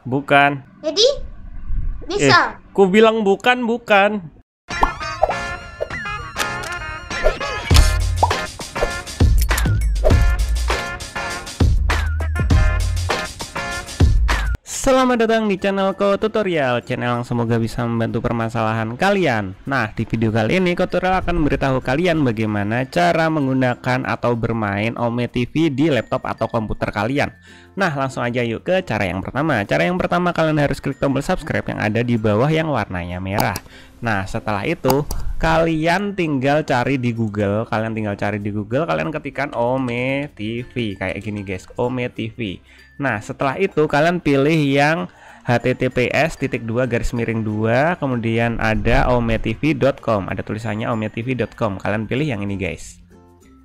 Bukan. Jadi bisa. Ku bilang bukan, bukan. Selamat datang di channel Ko Tutorial, channel yang semoga bisa membantu permasalahan kalian. Nah, di video kali ini Ko Tutorial akan memberitahu kalian bagaimana cara menggunakan atau bermain Ome TV di laptop atau komputer kalian. Nah, langsung aja yuk ke cara yang pertama. Cara yang pertama, kalian harus klik tombol subscribe yang ada di bawah yang warnanya merah. Nah, setelah itu kalian tinggal cari di Google, kalian ketikkan Ome TV kayak gini guys, Ome TV. Nah, setelah itu kalian pilih yang https://2 kemudian ada ometv.com, ada tulisannya ometv.com. Kalian pilih yang ini guys.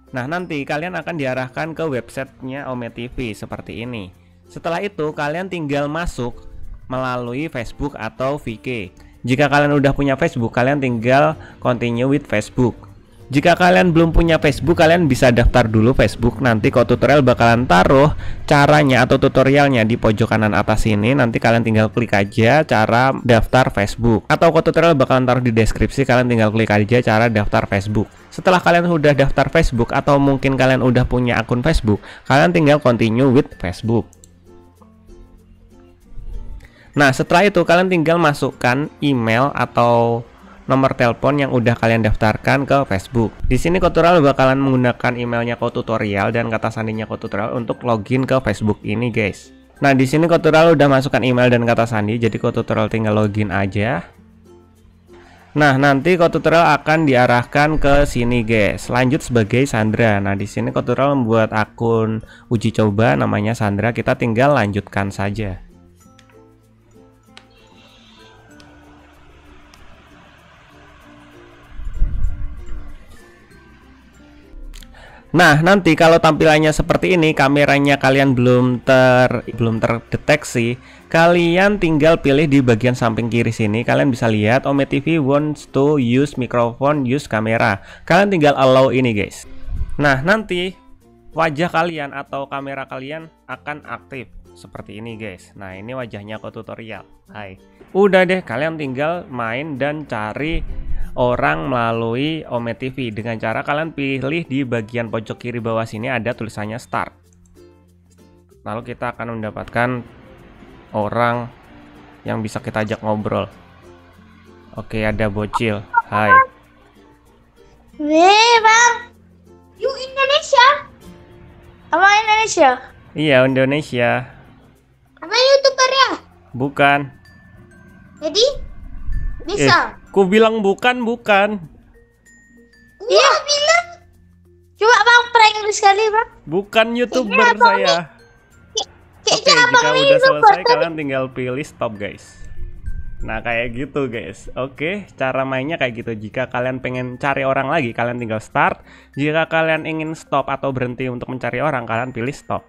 Nah, nanti kalian akan diarahkan ke websitenya Ome TV seperti ini. Setelah itu kalian tinggal masuk melalui Facebook atau VK. Jika kalian udah punya Facebook, kalian tinggal continue with Facebook. Jika kalian belum punya Facebook, kalian bisa daftar dulu Facebook. Nanti Ko Tutorial bakalan taruh caranya atau tutorialnya di pojok kanan atas ini. Nanti kalian tinggal klik aja cara daftar Facebook. Atau Ko Tutorial bakalan taruh di deskripsi, kalian tinggal klik aja cara daftar Facebook. Setelah kalian udah daftar Facebook atau mungkin kalian udah punya akun Facebook, kalian tinggal continue with Facebook. Nah, setelah itu kalian tinggal masukkan email atau nomor telepon yang udah kalian daftarkan ke Facebook. Di sini Ko Tutorial bakalan menggunakan emailnya Ko Tutorial dan kata sandinya Ko Tutorial untuk login ke Facebook ini, guys. Nah, di sini Ko Tutorial udah masukkan email dan kata sandi, jadi Ko Tutorial tinggal login aja. Nah, nanti Ko Tutorial akan diarahkan ke sini, guys. Lanjut sebagai Sandra. Nah, di sini Ko Tutorial membuat akun uji coba namanya Sandra. Kita tinggal lanjutkan saja. Nah, nanti kalau tampilannya seperti ini, kameranya kalian belum terdeteksi, kalian tinggal pilih di bagian samping kiri sini. Kalian bisa lihat Ome TV wants to use microphone, use camera. Kalian tinggal allow ini, guys. Nah, nanti wajah kalian atau kamera kalian akan aktif seperti ini, guys. Nah, ini wajahnya Ko Tutorial. Hai. Udah deh, kalian tinggal main dan cari orang melalui Ome TV dengan cara kalian pilih di bagian pojok kiri bawah sini ada tulisannya start. Lalu kita akan mendapatkan orang yang bisa kita ajak ngobrol. Oke, ada bocil. Hai. Weh, Bang. You Indonesia? Apa Indonesia? Iya, Indonesia. Apa YouTuber ya? Bukan. Jadi bisa. Ku bilang bukan, bukan. Iya, bilang. Coba Bang prank sekali, Bang. Bukan YouTuber saya. Oke, jika udah selesai kalian tinggal pilih stop, guys. Nah, kayak gitu, guys. Oke, cara mainnya kayak gitu. Jika kalian pengen cari orang lagi, kalian tinggal start. Jika kalian ingin stop atau berhenti untuk mencari orang, kalian pilih stop.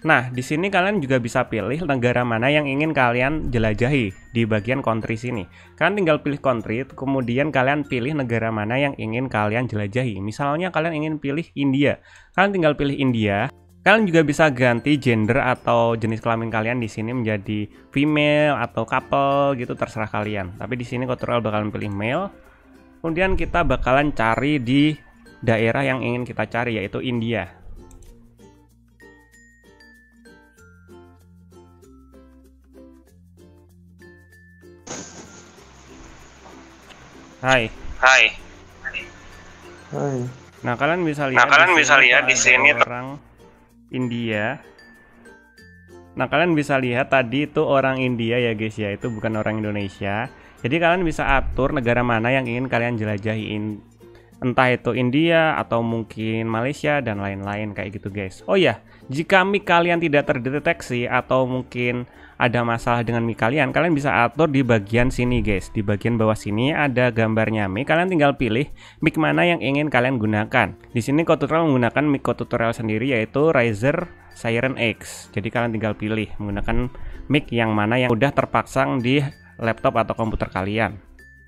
Nah, di sini kalian juga bisa pilih negara mana yang ingin kalian jelajahi di bagian country sini. Kalian tinggal pilih country, kemudian kalian pilih negara mana yang ingin kalian jelajahi. Misalnya kalian ingin pilih India, kalian tinggal pilih India. Kalian juga bisa ganti gender atau jenis kelamin kalian di sini menjadi female atau couple gitu, terserah kalian. Tapi di sini Ko Tutorial bakalan pilih male. Kemudian kita bakalan cari di daerah yang ingin kita cari, yaitu India. Hai. Hai. Hai. Nah, kalian bisa lihat di sini orang India. Nah, kalian bisa lihat tadi itu orang India ya, guys ya, itu bukan orang Indonesia. Jadi kalian bisa atur negara mana yang ingin kalian jelajahin. Entah itu India atau mungkin Malaysia dan lain-lain kayak gitu, guys. Oh ya, jika mic kalian tidak terdeteksi atau mungkin ada masalah dengan mic kalian, kalian bisa atur di bagian sini, guys. Di bagian bawah sini ada gambarnya mic. Kalian tinggal pilih mic mana yang ingin kalian gunakan. Di sini Ko Tutorial menggunakan mic Ko Tutorial sendiri, yaitu Razer Siren X. Jadi kalian tinggal pilih menggunakan mic yang mana yang udah terpasang di laptop atau komputer kalian.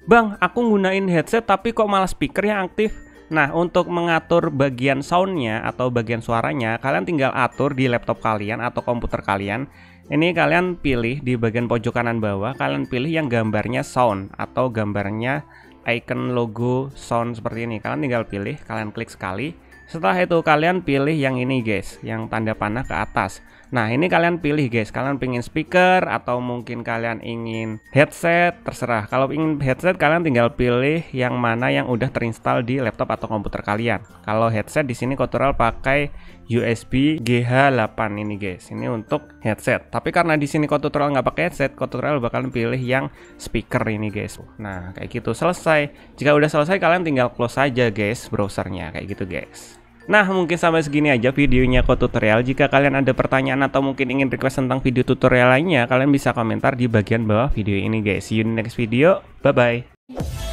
Bang, aku gunain headset tapi kok malah speakernya aktif. Nah, untuk mengatur bagian soundnya atau bagian suaranya, kalian tinggal atur di laptop kalian atau komputer kalian Ini kalian pilih di bagian pojok kanan bawah, kalian pilih yang gambarnya sound atau gambarnya icon logo sound seperti ini. Kalian tinggal pilih, kalian klik sekali. Setelah itu kalian pilih yang ini guys, yang tanda panah ke atas. Nah ini kalian pilih guys, kalian pengen speaker atau mungkin kalian ingin headset, terserah. Kalau ingin headset kalian tinggal pilih yang mana yang udah terinstall di laptop atau komputer kalian. Kalau headset di sini Kotutorial pakai USB GH8 ini guys, ini untuk headset. Tapi karena di sini Kotutorial nggak pakai headset, Kotutorial bakalan pilih yang speaker ini guys. Nah kayak gitu, selesai. Jika udah selesai kalian tinggal close aja guys browsernya, kayak gitu guys. Nah mungkin sampai segini aja videonya Kotutorial. Jika kalian ada pertanyaan atau mungkin ingin request tentang video tutorial lainnya, kalian bisa komentar di bagian bawah video ini guys. See you in the next video, bye bye.